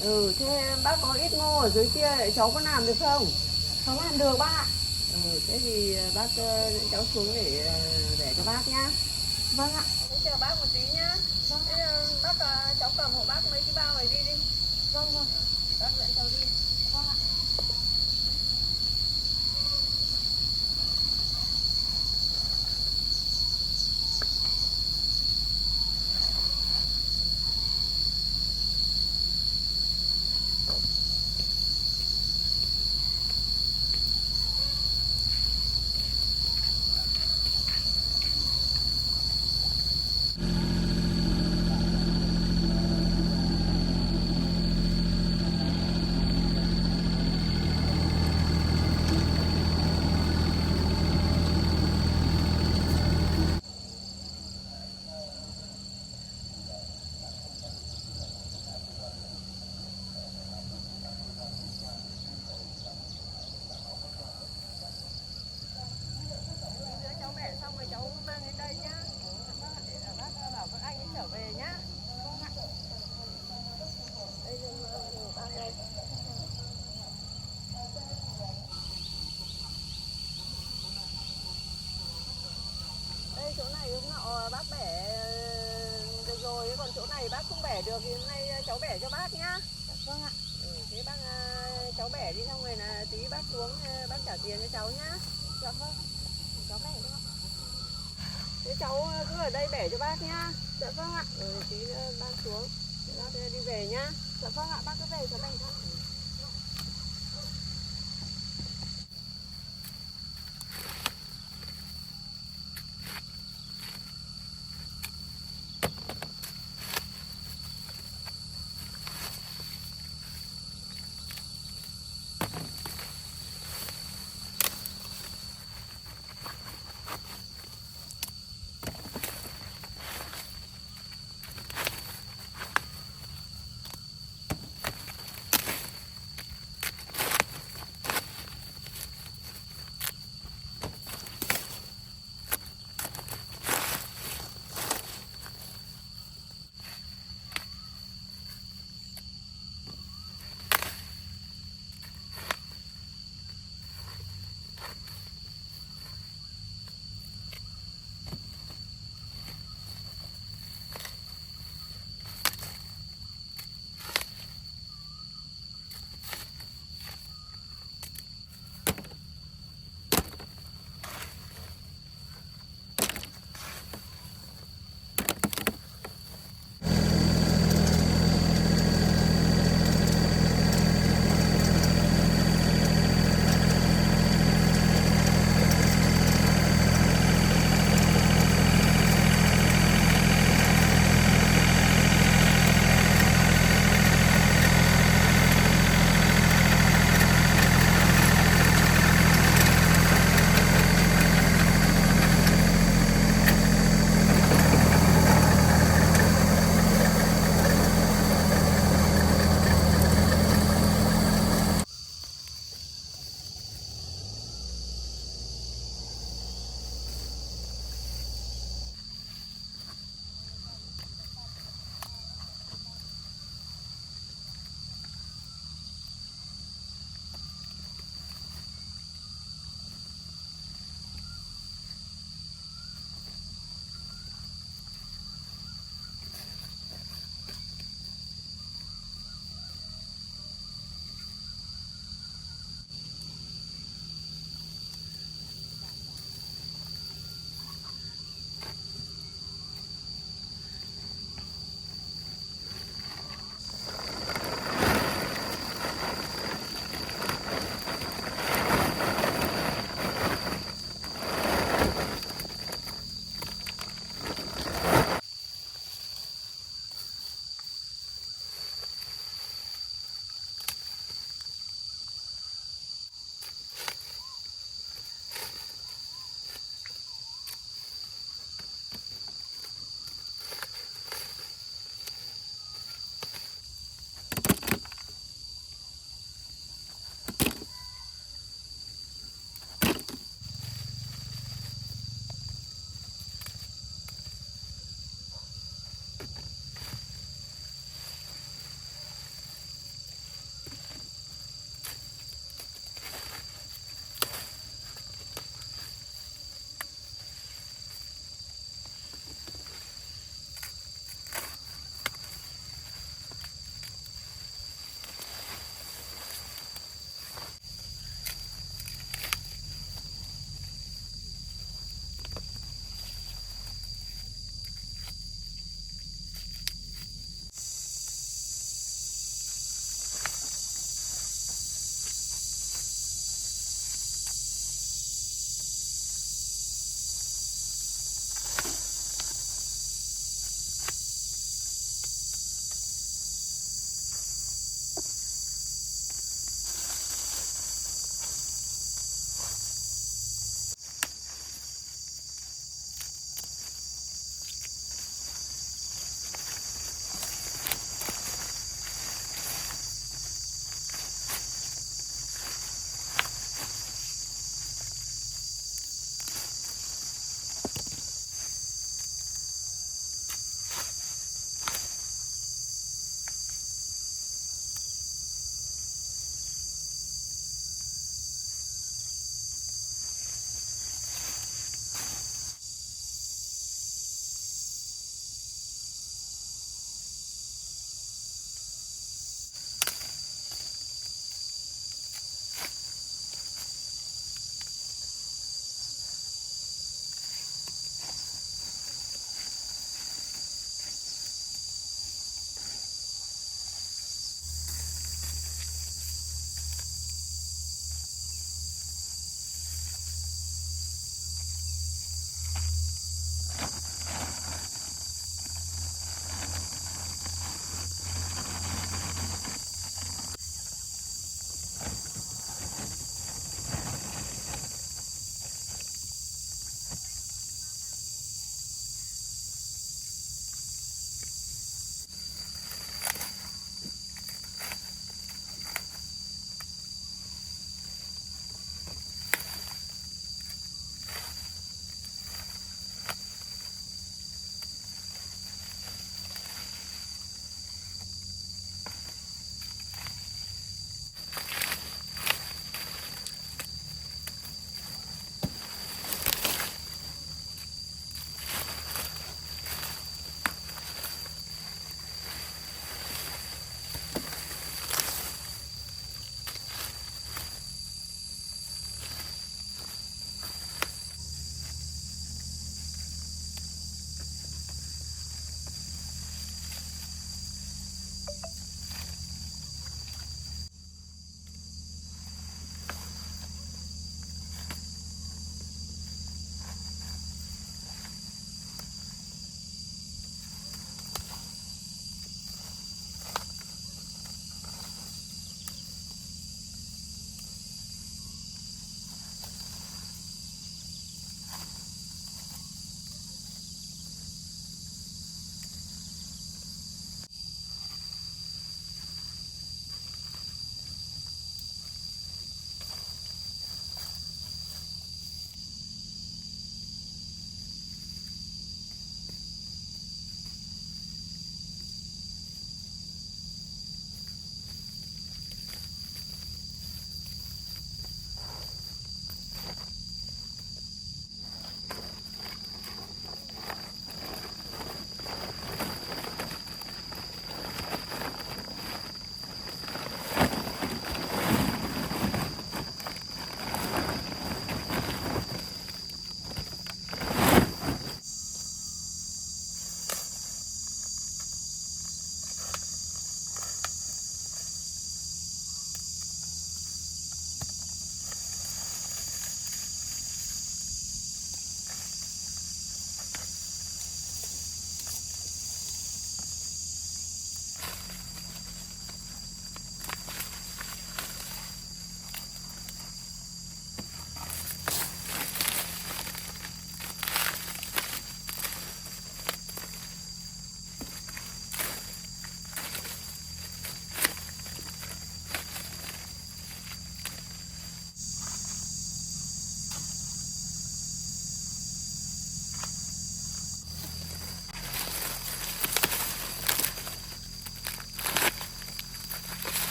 Ừ, thế bác có ít ngô ở dưới kia để cháu có làm được không? Cháu làm được bác ạ. Ừ, thế thì bác cháu xuống để cho bác nhá. Vâng ạ. Thế chờ bác một tí nhá. Vâng. Thế bác cháu cầm hộ bác mấy cái bao này đi đi. Vâng vâng. Bác dẫn cháu đi. Vâng ạ. Đưa cháu bẻ xong rồi cháu mang đến đây nhá. Để bác bảo các anh ấy trở về nhá. Vâng ạ. Đây là bác đây. Đây chỗ này lúc nọ bác bẻ được rồi, còn chỗ này bác không bẻ được thì hôm nay cháu bẻ cho bác nhá. Vâng ạ. Ừ, thế bác cháu bẻ đi xong rồi là tí bác xuống bác trả tiền cho cháu nhá. Dạ vâng. Cháu bẻ được ạ. Thế cháu cứ ở đây bẻ cho bác nhá. Dạ vâng ạ. Rồi tí bác xuống, bác đi về nhá. Dạ vâng ạ, bác cứ về cháu bẻ cho.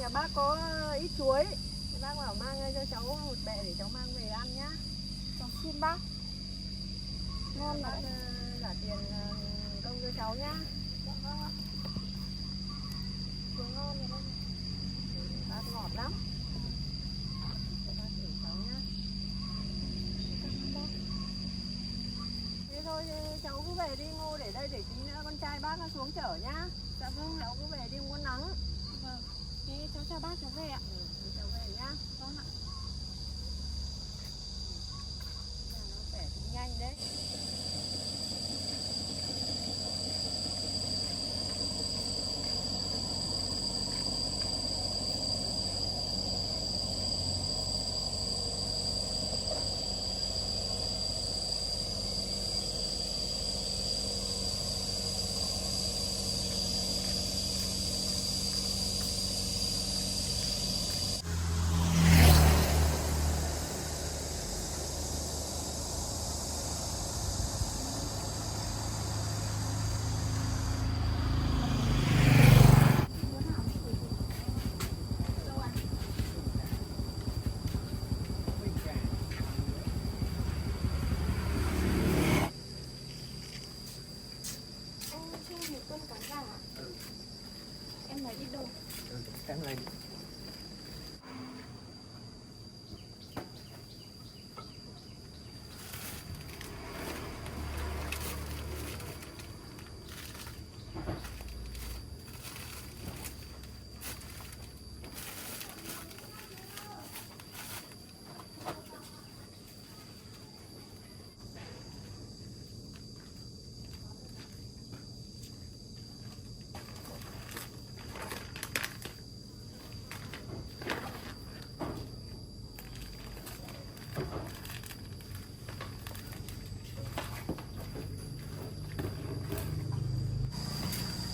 nhà bác có ít chuối. Thì bác bảo mang cho cháu một bẹ để cháu mang về ăn nhá. Cháu xin bác. Ngon Bác đấy. trả tiền công cho cháu nhá. Dạ vâng ạ. Chuối ngon rồi đây. Bác ngọt lắm. Cho bác thử cháu nhá. Cảm ơn bác. Thế thôi cháu cứ về đi, Ngô để đây để tí nữa con trai bác nó xuống chở nhá. Dạ vâng ạ. Cháu cứ về đi, không có nắng. Vâng. Thế cháu chào bác, cháu về ạ. Cháu về nhá. Vâng ạ. Nó khỏe cũng nhanh đấy. Anh cho em một cân cá vàng ạ. Em lấy ít đâu. Em lấy.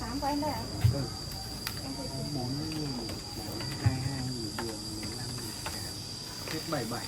Tám của em đây ạ? Ừ. Em thấy 40.000, 22.000 đường, 15.000 cám. Hết 77.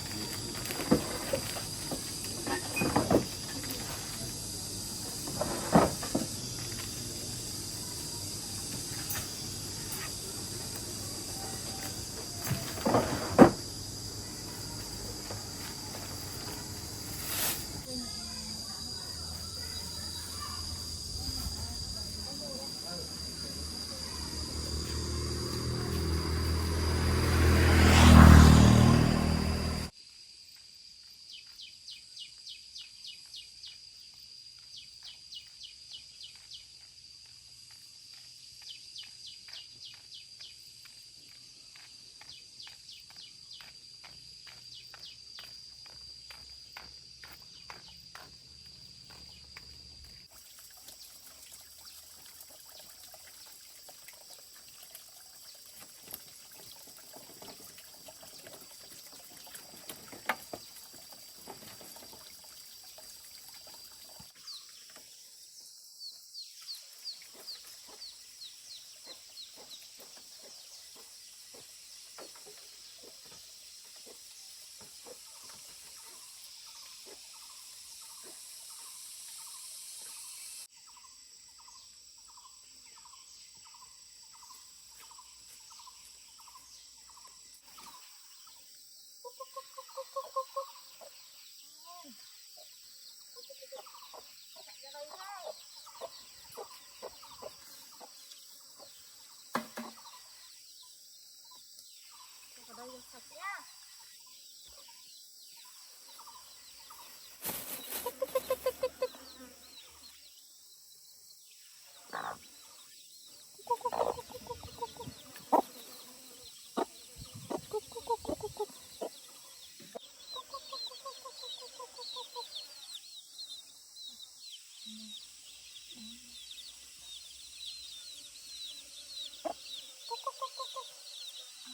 ở đây được sạch nhá.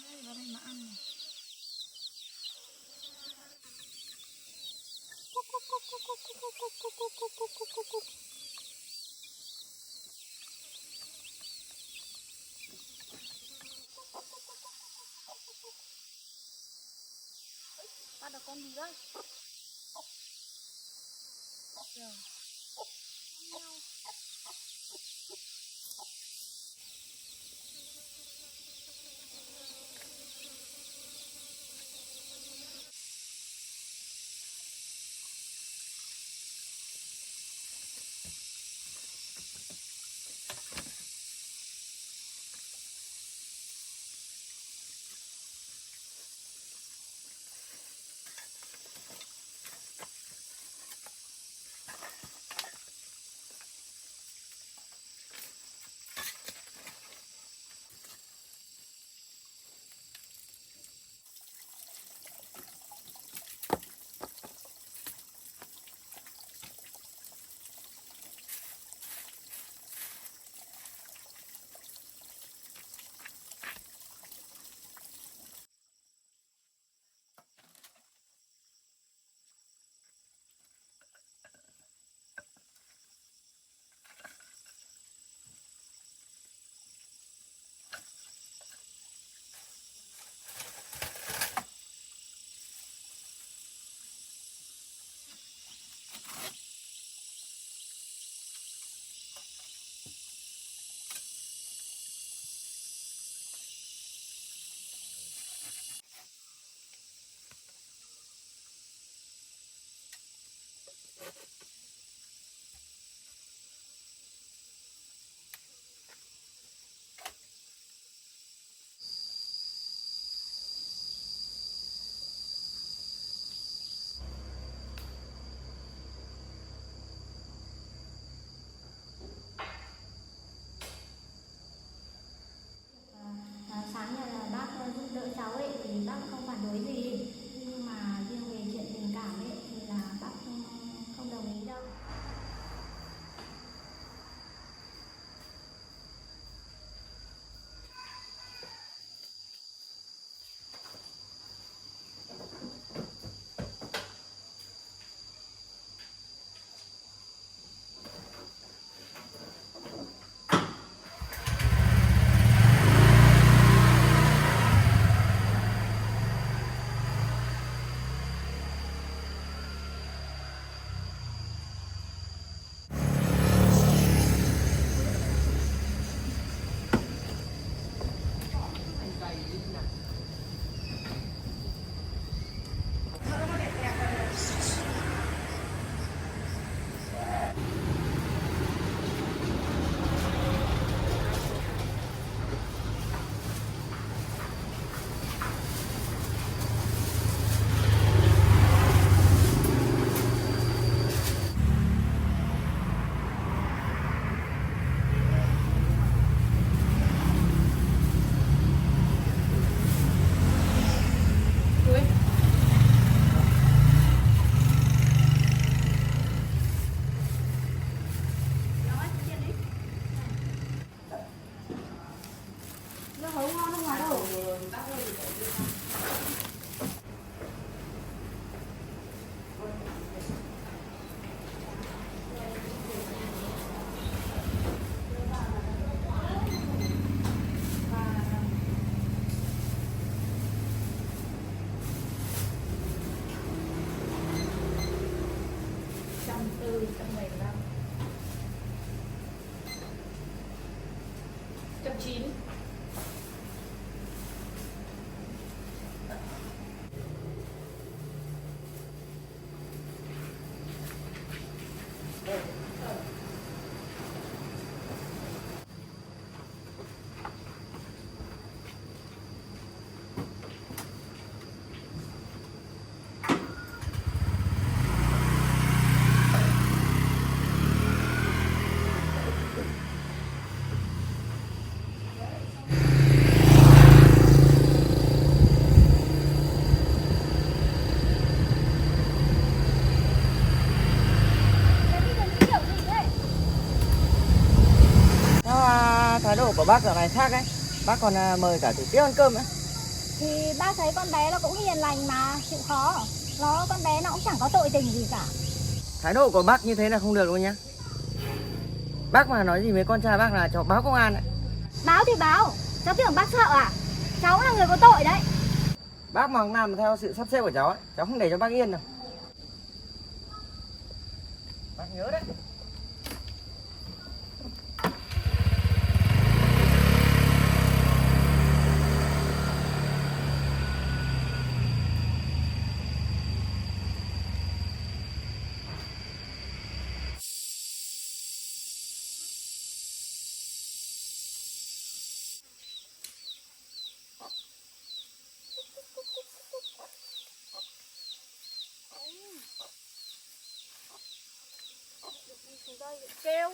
Đây, vào đây mà ăn này. Bắt được con gì đây? Rồi. 9. Thái độ của bác giờ này khác ấy. Bác còn mời cả tử tiết ăn cơm ấy. Thì bác thấy con bé nó cũng hiền lành mà, chịu khó. Con bé nó cũng chẳng có tội tình gì cả. Thái độ của bác như thế là không được luôn nhá. Bác mà nói gì với con trai bác là cháu báo công an đấy. Báo thì báo, cháu tưởng bác sợ à? Cháu là người có tội đấy. Bác mà làm theo sự sắp xếp của cháu ấy, cháu không để cho bác yên đâu. Bác nhớ đấy. Kêu.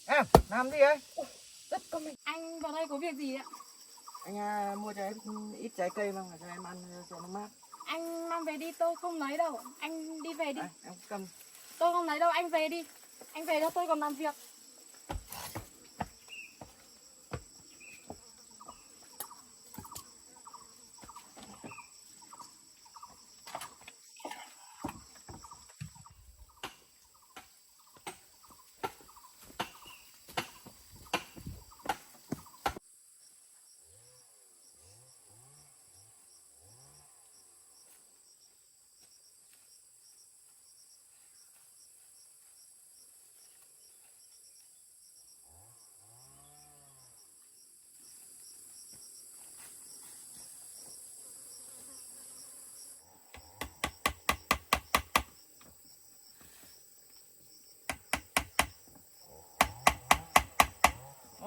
Em, làm gì ấy? Rất có mình. Anh vào đây có việc gì ạ? Anh mua cho em ít trái cây mà cho em ăn cho nó mát. Anh mang về đi, tôi không lấy đâu. Anh đi về đi. Em cầm. Tôi không lấy đâu, anh về đi. Anh về cho tôi còn làm việc.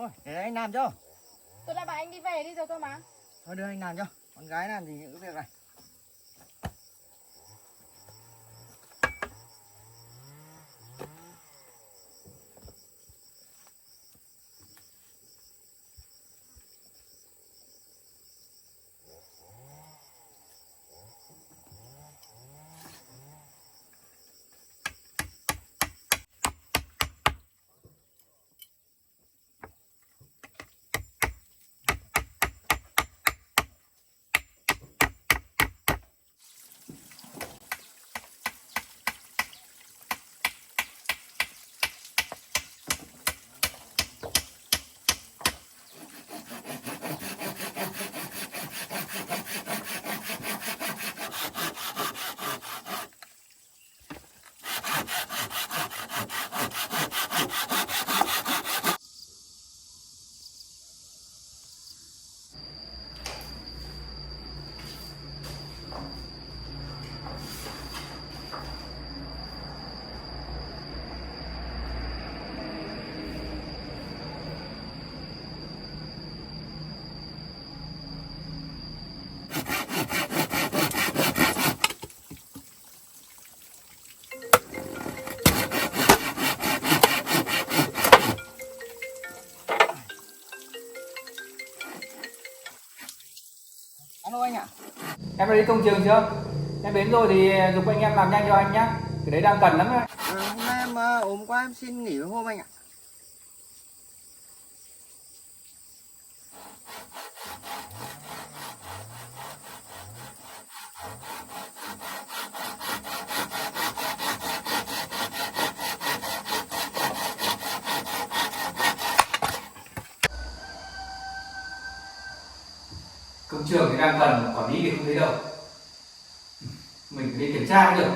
Thôi, để anh làm cho. Tôi đã bảo anh đi về đi rồi cơ mà. Thôi đưa anh làm cho. Con gái làm gì những cái việc này. Alo anh ạ. Em đã đi công trường chưa? Em đến rồi thì giúp anh em làm nhanh cho anh nhá. Cái đấy đang cần lắm đấy. Hôm nay em ốm quá em xin nghỉ một hôm anh ạ. Công trường thì đang cần, quản lý thì không thấy đâu. Mình phải đi kiểm tra mới được.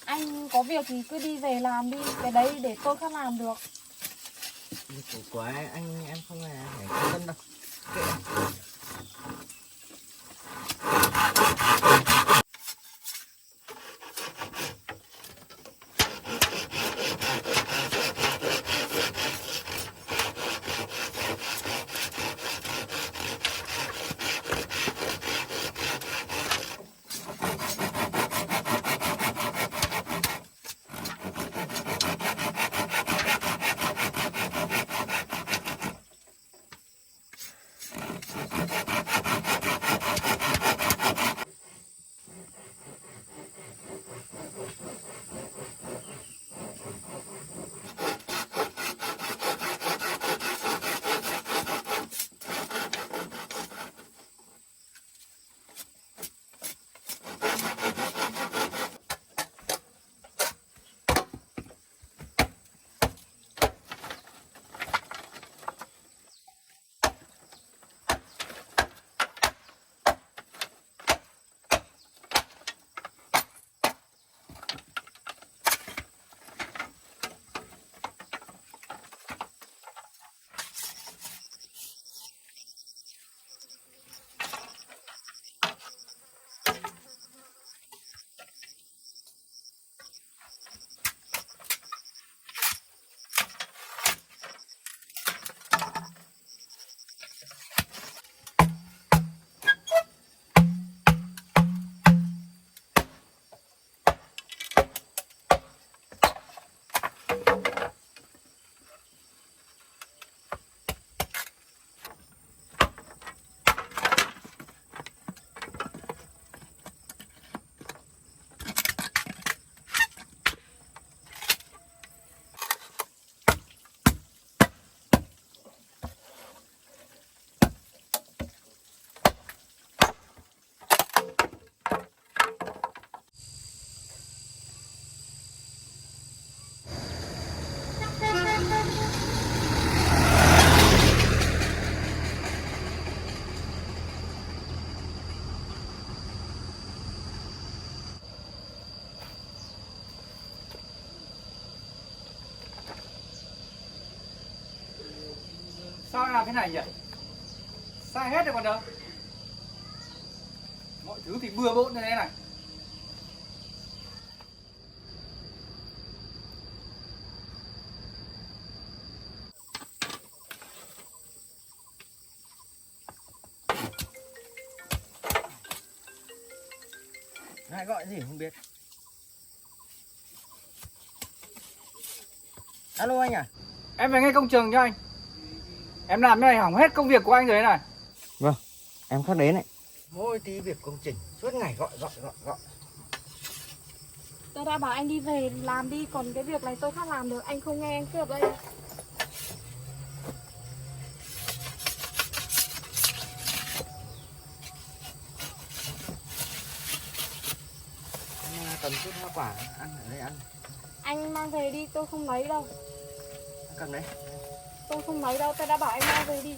Anh có việc thì cứ đi về làm đi. Cái đấy để tôi không làm được. Việc của anh em không phải quan tâm đâu. Kệ. Sao anh làm thế này nhỉ? Sai hết rồi còn đâu. Mọi thứ thì bừa bộn như thế này. Ai gọi gì không biết. Alo anh à? Em về ngay công trường cho anh. Em làm cái này hỏng hết công việc của anh rồi đấy này. Vâng, em khắc đến này. Mỗi tí việc công trình, suốt ngày gọi. Tôi đã bảo anh đi về làm đi, còn cái việc này tôi không làm được, anh không nghe anh cứ ở đây. Em cầm chút hoa quả ăn ở đây ăn. Anh mang về đi, tôi không lấy đâu. Cầm đấy. Tôi không lấy đâu, tôi đã bảo anh mang về đi.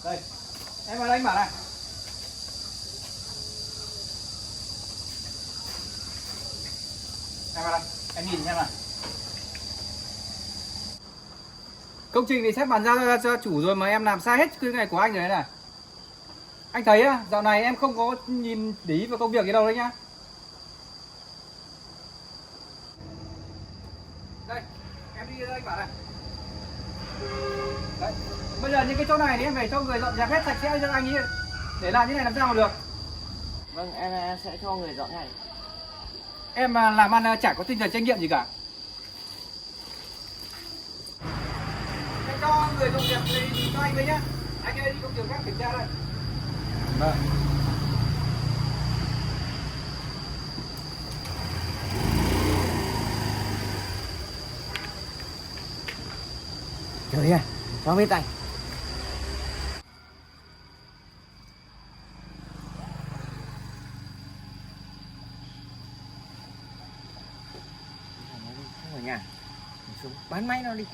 Đây, em vào đây anh bảo này. Em vào đây, em nhìn xem nào. Công trình thì sếp bàn giao cho chủ rồi mà em làm sai hết cái này của anh rồi đấy này. Anh thấy á, dạo này em không có nhìn để ý vào công việc gì đâu đấy nhá. Đây, em đi đây bảo này. Đấy, bây giờ những cái chỗ này thì em phải cho người dọn dẹp hết sạch sẽ cho anh ấy. Để làm như này làm sao mà được. Vâng, em sẽ cho người dọn ngay. Em mà làm ăn chả có tinh thần trách nhiệm gì cả. Em cho người dọn dẹp thì cho anh với nhá. Anh ấy đi công trường khác kiểm tra đây. Vâng. Trời ơi, cho biết tay. Không ở nhà, mình xuống bán máy nó đi.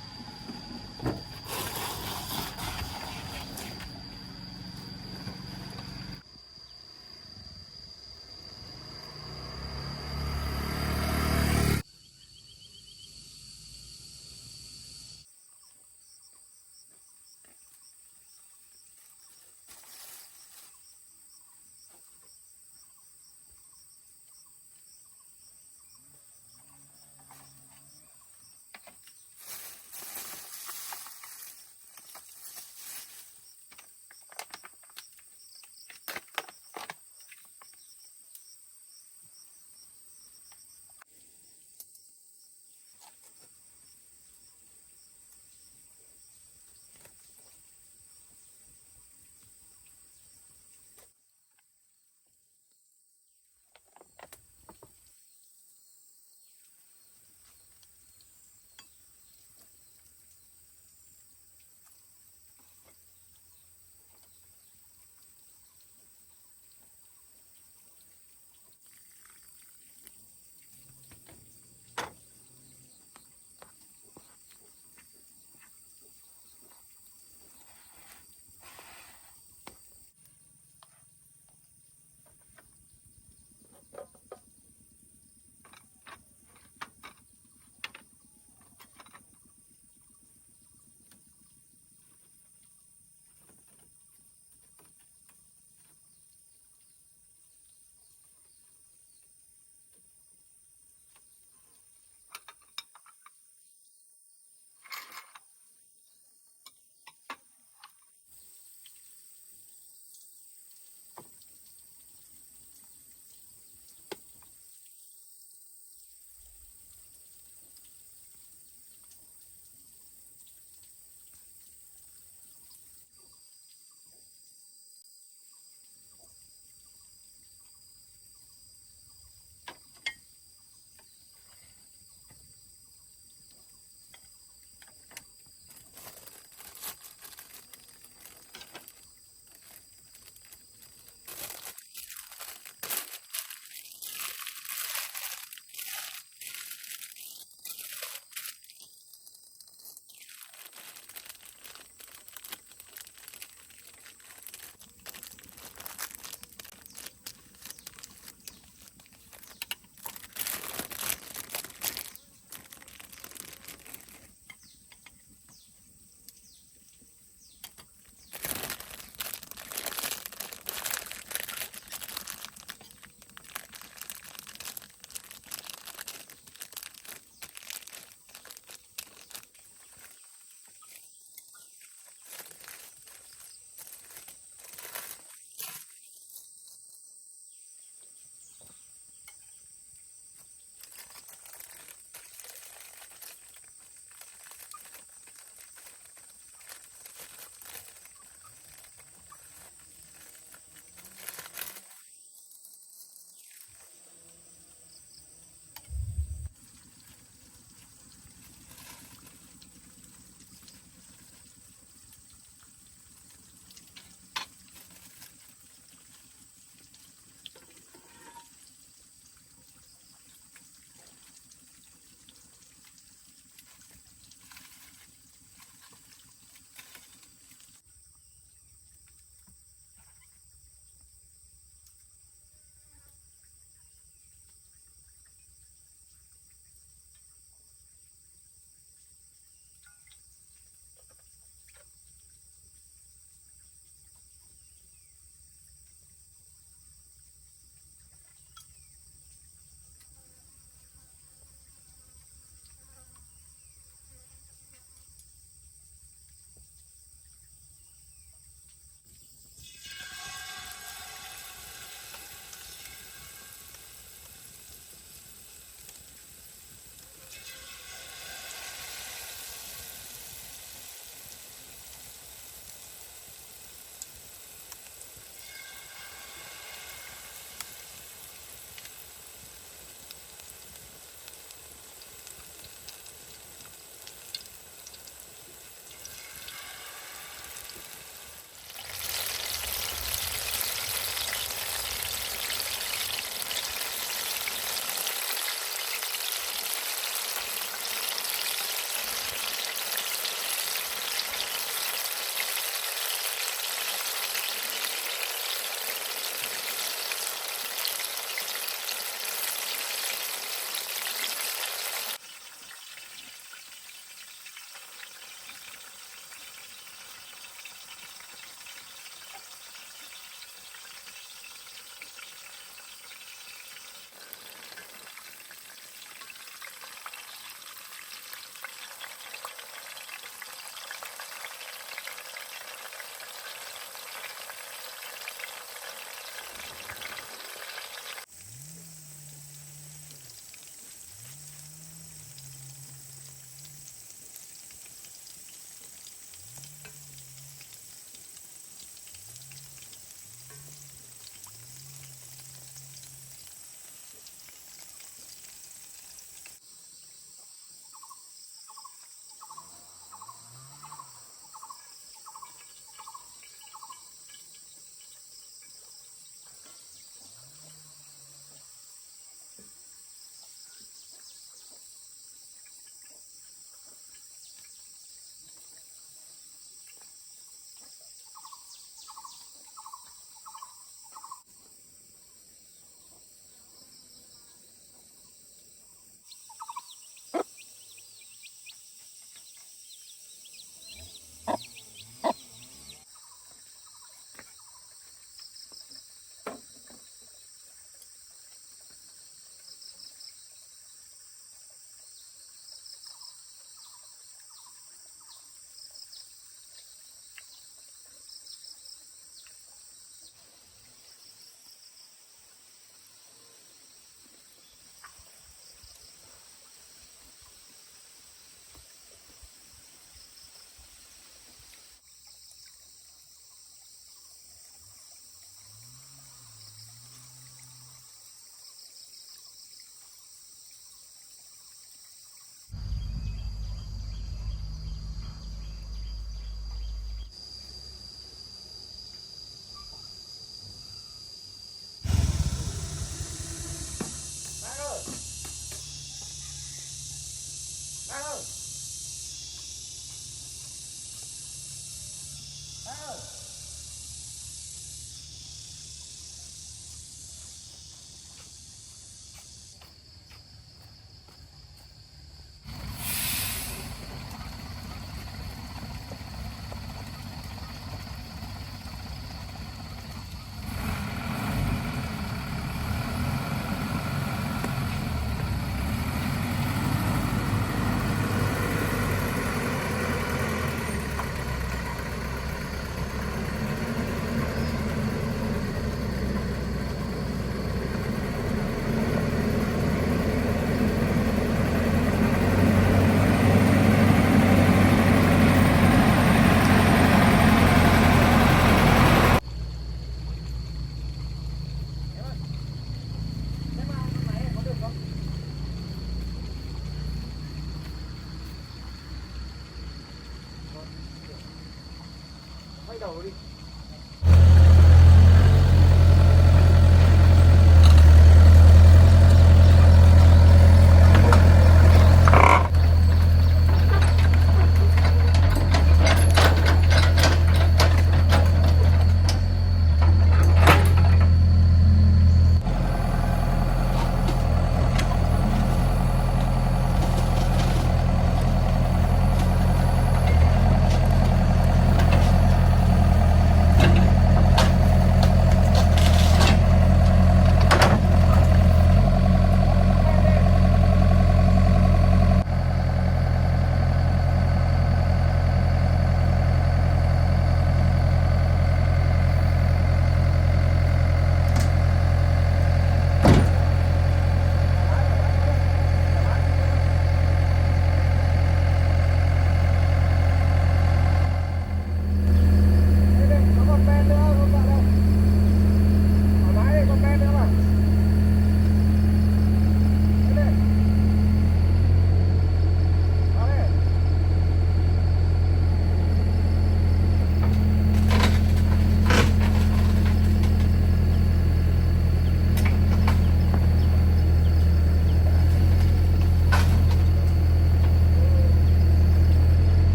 quay đầu đi.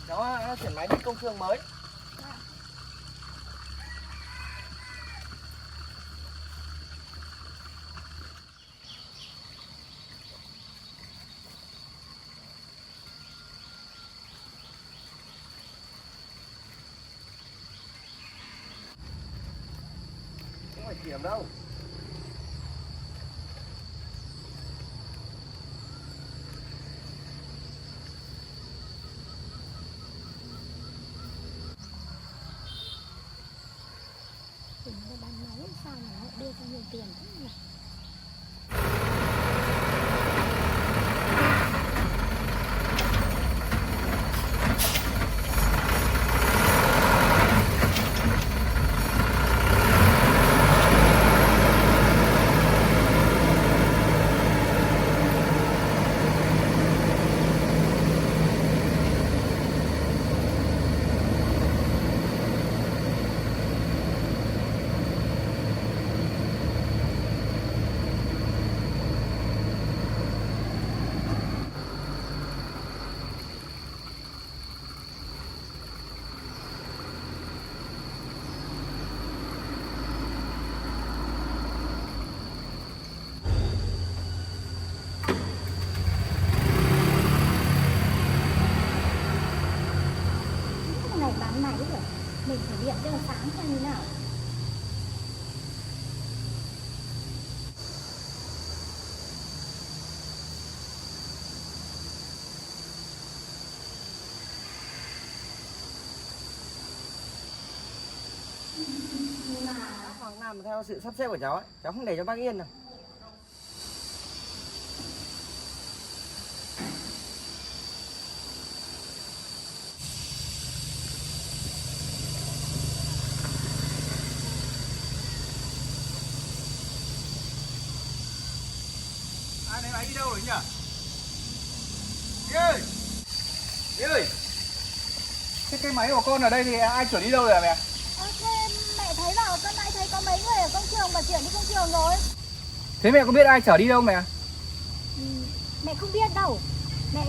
Cháu chuyển máy đi công trường mới. Không phải kiểm đâu. Bán máy sao mà họ đưa cho nhiều tiền thế nhỉ? Này bán máy rồi, mình phải điện cho nó sáng xem như nào. Bác Hoàng làm theo sự sắp xếp của cháu ấy, cháu không để cho bác yên đâu. Ai đấy, anh đi đâu rồi nhỉ? Đi ơi! Đi ơi! Thế cái máy của con ở đây thì ai chuyển đi đâu rồi hả mẹ? Thế mẹ thấy bảo cân nãy thấy có mấy người ở công trường mà chuyển đi công trường rồi. Thế mẹ có biết ai chở đi đâu mẹ? Mẹ không biết đâu. Mẹ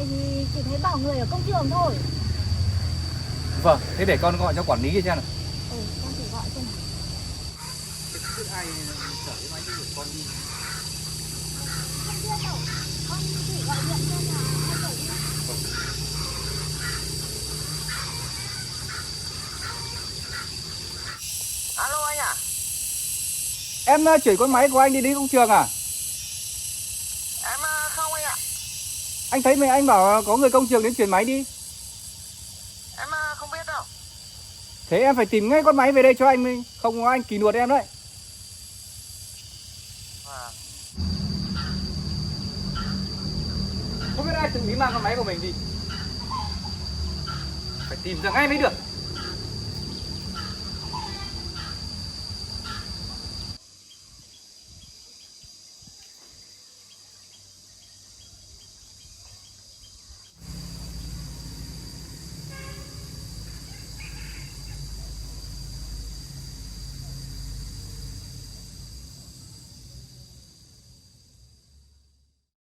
chỉ thấy bảo người ở công trường thôi. Vâng, thế để con gọi cho quản lý xem nào. Con thử gọi xem nào. Không biết ai chở cái máy của con đi. Không biết đâu. Con thử gọi điện xem là ai chở đi. Em chuyển con máy của anh đi công trường à? Em không anh ạ. Anh thấy anh bảo có người công trường đến chuyển máy đi. Em không biết đâu. Thế em phải tìm ngay con máy về đây cho anh đi, không có anh kỷ luật em đấy. Vâng. Không biết ai tự ý mang con máy của mình đi. Phải tìm ra ngay mới được.